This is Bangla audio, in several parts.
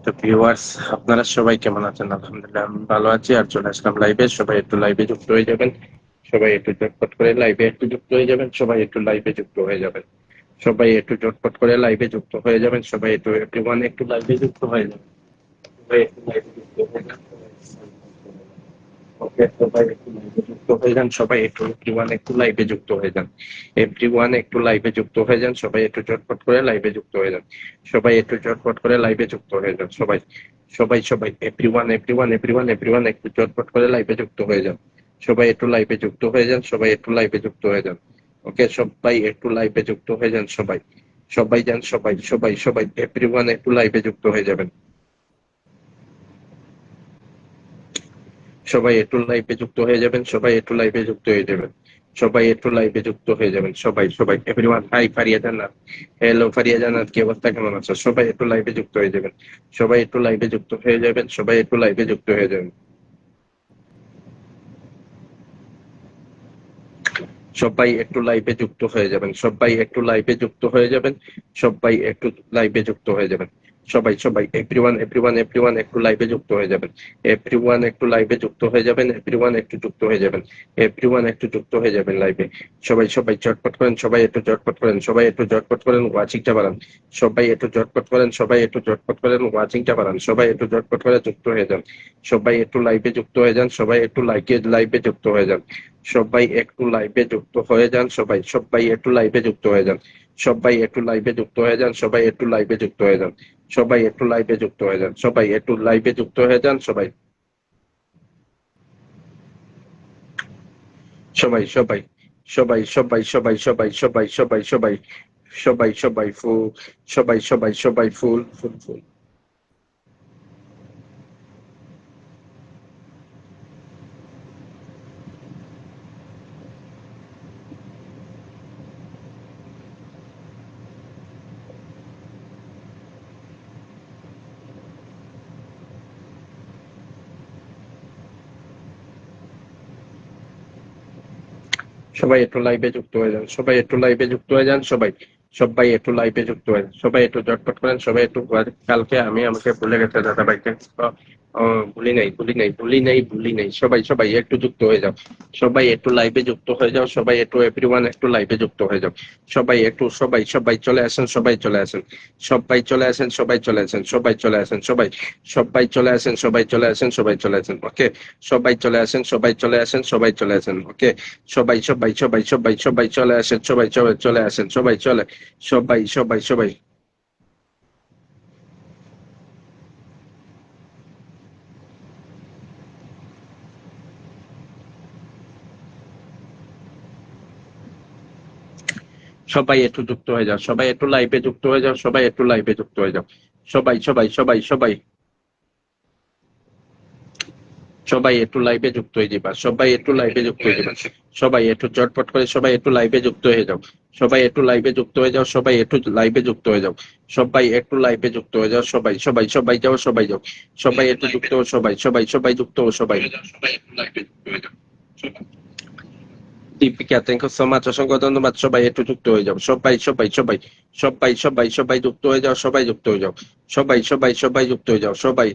তো ভিউয়ার্স, আপনারা সবাই কেমন আছেন? আলহামদুলিল্লাহ আমি ভালো আছি। আর চলে আসলাম লাইভে। সবাই একটু লাইভে যুক্ত হয়ে যাবেন। সবাই একটু ঝটপট করে লাইভে একটু যুক্ত হয়ে যাবেন। সবাই একটু লাইভে যুক্ত হয়ে যাবেন। সবাই একটু ঝটপট করে লাইভে যুক্ত হয়ে যাবেন। সবাই একটু এভরিওয়ান একটু লাইভে যুক্ত হয়ে যাবেন। সবাই একটু লাইভে যুক্ত হয়ে যান। ওকে, সবাই একটু লাইভে যুক্ত হয়ে যান। সবাই একটু এভরিওয়ান একটু লাইভে যুক্ত হয়ে যান। এভরিওয়ান একটু লাইভে যুক্ত হয়ে যান। সবাই একটু ঝটপট করে লাইভে যুক্ত হয়ে যান। সবাই একটু ঝটপট করে লাইভে যুক্ত হয়ে যান। সবাই সবাই সবাই এভরিওয়ান এভরিওয়ান এভরিওয়ান এভরিওয়ান একটু ঝটপট করে লাইভে যুক্ত হয়ে যান। সবাই একটু লাইভে যুক্ত হয়ে যান। সবাই একটু লাইভে যুক্ত হয়ে যান। ওকে, সবাই একটু লাইভে যুক্ত হয়ে যান। সবাই সবাই যান। সবাই সবাই সবাই এভরিওয়ান একটু লাইভে যুক্ত হয়ে যাবেন। সবাই একটু লাইভে যুক্ত হয়ে যাবেন। সবাই একটু লাইভে যুক্ত হয়ে যাবেন। সবাই একটু লাইভে যুক্ত হয়ে যাবেন। সবাই সবাই এভরিওয়ান, হাই ফারিয়া জান্নাত। হ্যালো ফারিয়া জান্নাত, কি অবস্থা, কেমন আছো? সবাই একটু লাইভে যুক্ত হয়ে যাবেন। সবাই একটু লাইভে যুক্ত হয়ে যাবেন। সবাই একটু লাইভে যুক্ত হয়ে যাবেন। সবাই একটু লাইভে যুক্ত হয়ে যাবেন। সবাই একটু লাইভে যুক্ত হয়ে যাবেন। সবাই একটু লাইভে যুক্ত হয়ে যাবেন। সবাই সবাই এভরিওয়ান এভরিওয়ান এভরিওয়ান একটু লাইভে যুক্ত হয়ে যাবেন। এভরিওয়ান একটু লাইভে যুক্ত হয়ে যাবেন। এভরিওয়ান একটু যুক্ত হয়ে যাবেন। এভরিওয়ান একটু যুক্ত হয়ে যাবেন লাইভে। সবাই সবাই চটপট করেন। সবাই একটু চটপট করেন। সবাই একটু চটপট করেন, ওয়াচিংটা বাড়ান। সবাই একটু চটপট করেন। সবাই একটু চটপট করেন, ওয়াচিংটা বাড়ান। সবাই একটু চটপট করে যুক্ত হয়ে যান। সবাই একটু লাইভে যুক্ত হয়ে যান। সবাই একটু লাইভে যুক্ত হয়ে যান। সবাই একটু লাইভে যুক্ত হয়ে যান। সবাই সবাই একটু লাইভে যুক্ত হয়ে যান। সবাই একটু লাইভে যুক্ত হয়ে যান। সবাই একটু লাইভে যুক্ত হয়ে যান। সবাই একটু লাইভে যুক্ত হয়ে যান। সবাই একটু লাইভে যুক্ত হয়ে যান। সবাই সবাই সবাই সবাই সবাই সবাই সবাই সবাই সবাই সবাই সবাই সবাই ফুল। সবাই সবাই সবাই ফুল ফুল ফুল। সবাই একটু লাইভে যুক্ত হয়ে যান। সবাই একটু লাইভে যুক্ত হয়ে যান। সবাই সবাই একটু লাইভে যুক্ত হয়ে যান। সবাই একটু চটপট করেন। সবাই একটু কালকে আমি আমাকে ভুলে গেছে দাদা ভাইকে। ভুলি নাই ভুলি নাই ভুলি নাই ভুলি নাই। সবাই সবাই একটু যুক্ত হয়ে যাও। সবাই একটু লাইভে যুক্ত হয়ে যাও। সবাই একটু এভরিওয়ান একটু লাইভে যুক্ত হয়ে যাও। সবাই একটু সবাই সবাই চলে আসেন। সবাই চলে আসেন। সবাই চলে আসেন। সবাই চলে আসেন। সবাই চলে আসেন। সবাই সবাই চলে আসেন। সবাই চলে আসেন। সবাই চলে আসেন। ওকে, সবাই চলে আসেন। সবাই চলে আসেন। সবাই চলে আসেন। ওকে, সবাই সবাই সবাই সবাই সবাই চলে আসেন। সবাই সবাই চলে আসেন। সবাই চলে সবাই সবাই সবাই সবাই একটু যুক্ত হয়ে যাও। সবাই একটু লাইভে যুক্ত হয়ে যাও। সবাই একটু লাইভে যুক্ত হয়ে যাও। সবাই সবাই সবাই সবাই সবাই একটু লাইভে যুক্ত হয়ে যাবা। সবাই একটু লাইভে যুক্ত হয়ে যাবা। সবাই একটু চটপট করে সবাই একটু লাইভে যুক্ত হয়ে যাও। সবাই একটু লাইভে যুক্ত হয়ে যাও। সবাই একটু লাইভে যুক্ত হয়ে যাও। সবাই একটু লাইভে যুক্ত হয়ে যাও। সবাই সবাই সবাই যাও। সবাই যাও। সবাই একটু যুক্ত হও। সবাই সবাই সবাই যুক্ত হও। সবাই Deepika, thank you so much, অসংখ্য ধন্যবাদ। সবাই একটু যুক্ত হয়ে যাও। সবাই সবাই সবাই সবাই সবাই সবাই যুক্ত হয়ে যাও। সবাই যুক্ত হয়ে যাও। সবাই সবাই সবাই যুক্ত হয়ে যাও। সবাই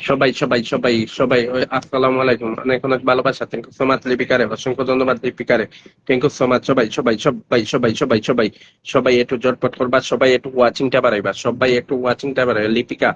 সবাই সবাই সবাই সবাই আসসালামু আলাইকুম, অনেক অনেক ভালোবাসা। থ্যাংক ইউ সো মাচ লিপিকারে, অসংখ্য ধন্যবাদ লিপিকারে। Thank you so much. সবাই সবাই সবাই সবাই সবাই সবাই সবাই একটু জটপট করবা। সবাই একটু ওয়াচিংটা বাড়াইবা। সবাই একটু ওয়াচিংটা বাড়াই। লিপিকা,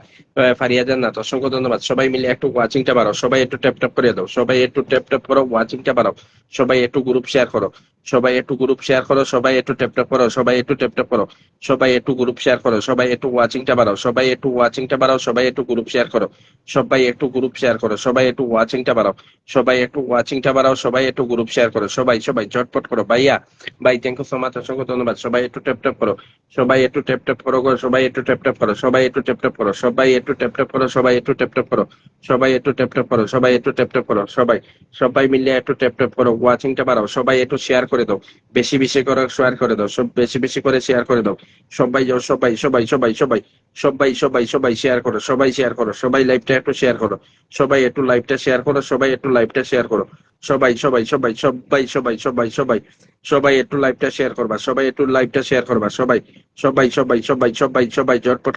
ফারিয়া জান্নাত, অসংখ্য ধন্যবাদ। সবাই মিলে একটু ওয়াচিংটা বাড়াও। সবাই একটু ট্যাপ ট্যাপ করে দাও। সবাই একটু ট্যাপ ট্যাপ করো, ওয়াচিংটা বাড়াও। সবাই একটু গ্রুপ শেয়ার করো। সবাই একটু গ্রুপ শেয়ার করো। সবাই একটু ট্যাপ ট্যাপ করো। সবাই একটু ট্যাপ ট্যাপ করো। সবাই একটু গ্রুপ শেয়ার করো। সবাই একটু ওয়াচিংটা বাড়াও। সবাই একটু ওয়াচিংটা বাড়াও। সবাই একটু গ্রুপ শেয়ার করো। সবাই একটু গ্রুপ শেয়ার করো। সবাই একটু ওয়াচিংটা বাড়াও। সবাই একটু ওয়াচিংটা বাড়াও। সবাই একটু গ্রুপ শেয়ার করো। সবাই সবাই ঝটপট করো। ভাইয়া, ভাই, থ্যাংক ইউ সো মাচ, অসংখ্য ধন্যবাদ। সবাই একটু ট্যাপ ট্যাপ করো। সবাই একটু ট্যাপ ট্যাপ করো গো। সবাই একটু ট্যাপ ট্যাপ করো। সবাই একটু ট্যাপ ট্যাপ করো। সবাই একটু ট্যাপ ট্যাপ করো। সবাই একটু ট্যাপ ট্যাপ করো। সবাই একটু ট্যাপ ট্যাপ করো। সবাই একটু ট্যাপ ট্যাপ করো। সবাই সবাই মিলে একটু ট্যাপ ট্যাপ করো, ওয়াচিংটা বাড়াও। সবাই একটু শেয়ার করে দাও, বেশি বেশি করে শেয়ার করে দাও, সব বেশি বেশি করে শেয়ার করে দাও। সবাই যাও, সবাই সবাই সবাই সবাই সবাই সবাই সবাই শেয়ার করো, সবাই শেয়ার করো, সবাই লাইভটা একটু শেয়ার করো, সবাই একটু লাইভটা শেয়ার করো, সবাই একটু লাইভটা শেয়ার করো, সবাই সবাই সবাই সবাই সবাই সবাই সবাই সবাই একটু লাইভটা শেয়ার করবা, সবাই একটু লাইভটা শেয়ার করবা, সবাই সবাই সবাই সবাই সবাই সবাই ঝটপট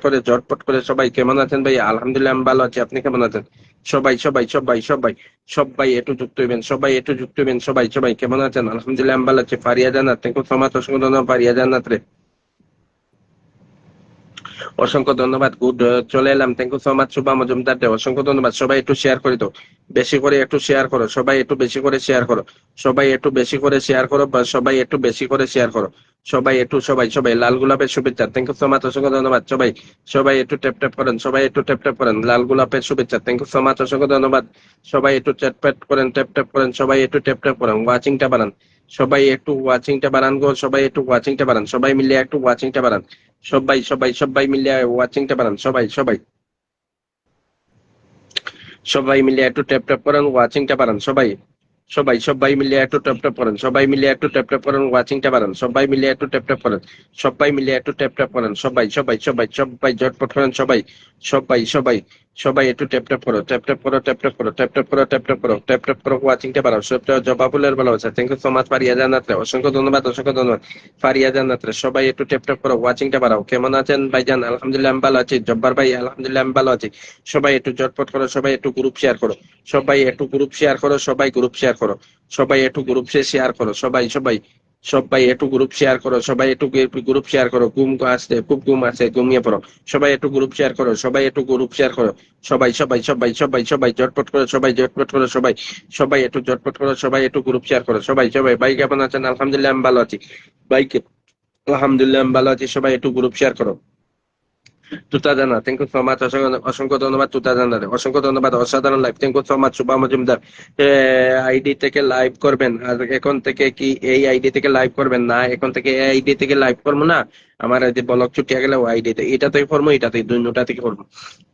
করে সবাই কেমন আছেন ভাই? আলহামদুলিল্লাহ আমি ভালো আছি, আপনি কেমন আছেন? সবাই সবাই সবাই সবাই সবাই একটু যুক্ত হইবেন, সবাই একটু যুক্ত হইবেন, সবাই সবাই কেমন আছেন? আলহামদুলিল্লাহ আমি ভালো আছি। ফারিয়া জান্নাত, থ্যাংক ইউ সো মাচ, অসংখ্য ধন্যবাদ ফারিয়া জান্নাত রে, অসংখ্য ধন্যবাদ। গুড, চলে এলাম, thank you so much Shubha Majumdar রে, অসংখ্য ধন্যবাদ। সবাই একটু শেয়ার করে দাও, বেশি করে একটু শেয়ার করো, সবাই একটু বেশি করে শেয়ার করো, সবাই একটু বেশি করে শেয়ার করো, বা সবাই একটু বেশি করে শেয়ার করো, সবাই একটু সবাই সবাই লাল গোলাপের শুভেচ্ছা, থ্যাংক ইউ সো মাচ, অসংখ্য ধন্যবাদ। সবাই সবাই একটু ট্যাপ ট্যাপ করেন, সবাই একটু ট্যাপ ট্যাপ করেন, লাল গোলাপের শুভেচ্ছা, থ্যাংক ইউ সো মাচ, অসংখ্য ধন্যবাদ। সবাই একটু চ্যাট প্যাট করেন, ট্যাপ ট্যাপ করেন, সবাই একটু ট্যাপ ট্যাপ করেন, ওয়াচিংটা বাড়ান, সবাই একটু ওয়াচিংটা বাড়ান গো, সবাই একটু ওয়াচিংটা বাড়ান, সবাই মিলে একটু ওয়াচিংটা বাড়ান, সবাই সবাই সবাই মিলে ওয়াচিংটা বাড়ান, সবাই সবাই সবাই মিলে একটু ট্যাপ ট্যাপ করেন, ওয়াচিংটা বাড়ান, সবাই সবাই সবাই মিলে একটু ট্যাপ ট্যাপ করেন, সবাই মিলে একটু ট্যাপ ট্যাপ করেন, ওয়াচিংটা বাড়ান, সবাই মিলে একটু ট্যাপ ট্যাপ করেন, সবাই মিলে একটু ট্যাপ ট্যাপ করেন, সবাই সবাই সবাই সবাই ঝটপট করেন, সবাই সবাই সবাই সবাই একটু ট্যাপ ট্যাপ করো, ট্যাপ ট্যাপ করো, ট্যাপ ট্যাপ করো, ট্যাপ ট্যাপ করো, ট্যাপ ট্যাপ করো, ট্যাপ ট্যাপ করো, ওয়াচিংটা বাড়াও, সবটা জবাবুলের ভালোবাসা, thank you so much Faria Jannat রে, অসংখ্য ধন্যবাদ, অসংখ্য ধন্যবাদ ফারিয়া জান্নাত রে। সবাই একটু ট্যাপ ট্যাপ করো, ওয়াচিংটা বাড়াও। কেমন আছেন ভাইজান? আলহামদুলিল্লাহ আমি ভালো আছি। জব্বার ভাই আলহামদুলিল্লাহ আমি ভালো আছি। সবাই একটু ঝটপট করো, সবাই একটু গ্রুপ শেয়ার করো, সবাই একটু গ্রুপ শেয়ার করো, সবাই গ্রুপ শেয়ার করো, সবাই একটু গ্রুপ শেয়ার করো, সবাই সবাই সবাই একটু গ্রুপ শেয়ার করো, সবাই একটু গ্রুপ শেয়ার করো, ঘুম আসছে, খুব ঘুম আছে, ঘুমিয়ে পড়ো, সবাই একটু গ্রুপ শেয়ার করো, সবাই একটু গ্রুপ শেয়ার করো, সবাই সবাই সবাই সবাই সবাই ঝটপট করো, সবাই ঝটপট করো, সবাই সবাই একটু ঝটপট করো, সবাই একটু গ্রুপ শেয়ার করো, সবাই সবাই। ভাই কেমন আছেন? আলহামদুলিল্লাহ আমি ভালো আছি। ভাই আলহামদুলিল্লাহ আমি ভালো আছি, সবাই একটু গ্রুপ শেয়ার করো। তুতা জানা, থ্যাংক ইউ সো মাচ, অসংখ্য অসংখ্য ধন্যবাদ তুতা জানা, অসংখ্য ধন্যবাদ, অসাধারণ live, thank you so much Shubha Majumdar. ID থেকে লাইভ করবেন, আর এখন থেকে কি এই আইডি থেকে লাইভ করবেন? না, এখন থেকে এই আইডি থেকে লাইভ করবো না, আমার এই যে ব্লক ছুটিয়া গেলে ওই আইডিতে এটাতেই করবো, এটাতেই দুইটা থেকে করবো,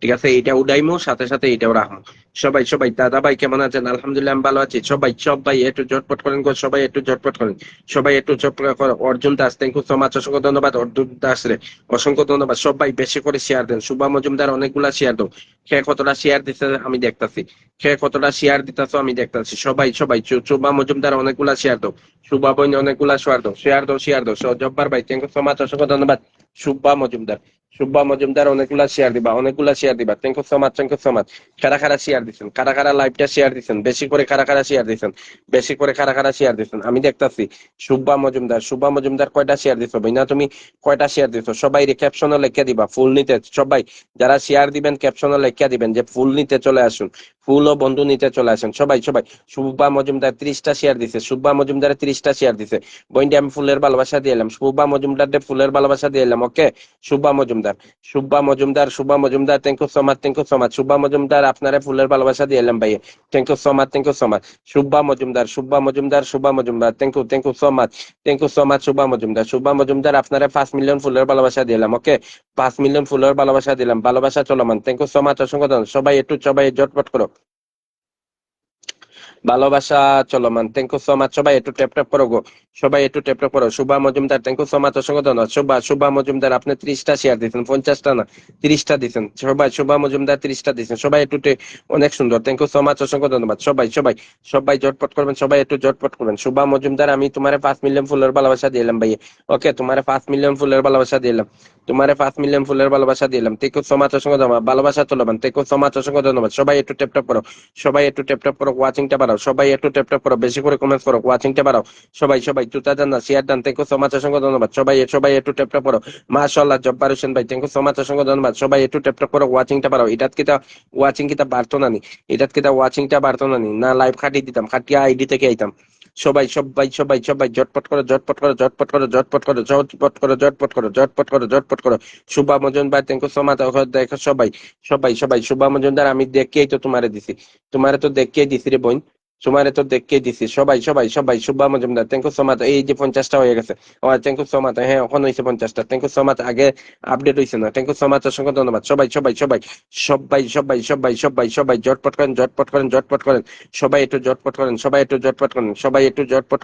ঠিক আছে? এটা উডাইমো, সাথে সাথে এটাও রাখবো। সবাই সবাই দাদা ভাই কেমন আছেন? আলহামদুলিল্লাহ আমি ভালো আছি। সবাই সবাই একটু ঝটপট করেন গো, সবাই একটু ঝটপট করেন, সবাই একটু ঝটপট করেন। Arjun Das, thank you so much, অসংখ্য ধন্যবাদ অর্জুন দাস রে, অসংখ্য ধন্যবাদ। সবাই বেশি করে শেয়ার দেন, শুভা মজুমদার অনেকগুলা শেয়ার দাও, কে কতটা শেয়ার দিতে আমি দেখতাছি, কে কতটা শেয়ার দিতেছো আমি দেখতাছি, সবাই সবাই শুভা মজুমদার অনেকগুলা শেয়ার দাও, শুভা বইন অনেকগুলা শেয়ার দাও, শেয়ার দাও, শেয়ার দাও। জব্বার ভাই থ্যাংক ইউ সো মাচ, অসংখ্য ধন্যবাদ। শুভা মজুমদার, শুভা মজুমদার অনেকগুলা শেয়ার দিবা, অনেকগুলা শেয়ার দিবা, thank you so much, thank you so much. কারা কারা শেয়ার দিচ্ছেন, কারা কারা লাইভটা শেয়ার দিচ্ছেন, বেশি করে কারা কারা শেয়ার দিচ্ছেন, বেশি করে কারা কারা শেয়ার দিচ্ছেন আমি দেখতাছি। শুভা মজুমদার, শুভা মজুমদার কয়টা শেয়ার দিছো ভাই? না তুমি কয়টা শেয়ার দিছো? সবাই ক্যাপশনে লিখে দিবা ফুল নিতে, সবাই যারা শেয়ার দিবেন ক্যাপশনে লিখে দিবেন যে ফুল নিতে চলে আসুন, ফুল ও বন্ধু নিতে চলে আসেন, সবাই সবাই। শুভা মজুমদার 30টা শেয়ার দিছে, শুভা মজুমদার 30টা শেয়ার দিছে। বইন্ডে আমি ফুলের ভালোবাসা দিয়ে এলাম, শুভা মজুমদার ফুলের ভালোবাসা দিয়ে এলাম। Okay Shubha Majumdar, Shubha Majumdar, Shubha Majumdar, thank you so much, thank you so much. Shubha Majumdar আপনারা ফুলের ভালোবাসা দিয়ে এলাম ভাই, thank you so much, thank you so much. Shubha Majumdar, Shubha Majumdar, Shubha Majumdar, thank you so much, thank you so much Shubha Majumdar. Shubha Majumdar আপনারা 5 মিলিয়ন ফুলের ভালোবাসা দিলাম। ওকে 5 মিলিয়ন ফুলের ভালোবাসা দিলাম, ভালোবাসা চলমান, থ্যাংক ইউ সো মাচ, অসংখ্য ধন্যবাদ। সবাই একটু সবাই জটপট করো, ভালোবাসা চলমান, থ্যাংক ইউ সো মাচ। সবাই একটু ট্যাপ ট্যাপ করো গো, সবাই একটু ট্যাপ ট্যাপ করো। Shubha Majumdar, thank you so much, অসংখ্য ধন্যবাদ। শুভা মজুমদার আপনি 30টা শেয়ার দিচ্ছেন, 50টা না 30টা দিচ্ছেন, সবাই শুভা মজুমদার 30টা দিচ্ছেন, সবাই একটু অনেক সুন্দর, থ্যাংক ইউ সো মাচ, অসংখ্য ধন্যবাদ। সবাই সবাই সবাই জটপট করবেন, সবাই একটু জটপট করবেন। শুভা মজুমদার আমি তোমারে 5 মিলিয়ন ফুলের ভালোবাসা দিলাম ভাই। ওকে তোমারে 5 মিলিয়ন ফুলের ভালোবাসা দিলাম, তোমারে 5 মিলিয়ন ফুলের ভালোবাসা দিলাম, থ্যাংক ইউ সো মাচ, অসংখ্য ধন্যবাদ। ভালোবাসা চলমান, থ্যাংক ইউ সো মাচ, অসংখ্য ধন্যবাদ। সবাই একটু ট্যাপ ট্যাপ করো, সবাই একটু ট্যাপ ট্যাপ করো, ওয়াচিংটা বাড়াও, সবাই একটু ট্যাপ ট্যাপ করো, বেশি করে কমেন্ট করো, ওয়াচিংটা বাড়াও, সবাই সবাই। Tuta Jana share done, thank you so much, অসংখ্য ধন্যবাদ। সবাই সবাই একটু ট্যাপ ট্যাপ করো, মাশাআল্লাহ। জব্বার হোসেন ভাই থ্যাংক ইউ সো মাচ, অসংখ্য ধন্যবাদ। সবাই একটু ট্যাপ ট্যাপ করো, ওয়াচিংটা বাড়াও। এটাত কিটা ওয়াচিং কিটা বাড়তো না নি, এটাত কিটা ওয়াচিংটা বাড়তো না নি, না লাইভ খাটিয়ে দিতাম, খাটিয়ে আইডি থেকে আইতাম। সবাই সবাই সবাই সবাই ঝটপট করো, ঝটপট করো, ঝটপট করো, ঝটপট করো, ঝটপট করো, ঝটপট করো, ঝটপট করো, ঝটপট করো। Shubha Majumdar thank you so much, দেখো সবাই সবাই সবাই। শুভা মজুমদার আমি দেখেই তো তোমারে দিছি, তোমারে তো দেখেই দিছি রে বোন, তোমারে তো দেখেই দিছি। সবাই সবাই সবাই Shubha Majumdar thank you so much. এই যে 50টা হয়ে গেছে, থ্যাংক ইউ সো মাচ। হ্যাঁ এখন হয়েছে 50টা, থ্যাংক ইউ সো মাচ। আগে আপডেট হয়েছে না, থ্যাংক ইউ সো মাচ, অসংখ্য ধন্যবাদ। সবাই সবাই সবাই সবাই সবাই সবাই সবাই সবাই ঝটপট করেন, ঝটপট করেন, ঝটপট করেন, সবাই একটু ঝটপট করেন, সবাই একটু ঝটপট করেন, সবাই একটু ঝটপট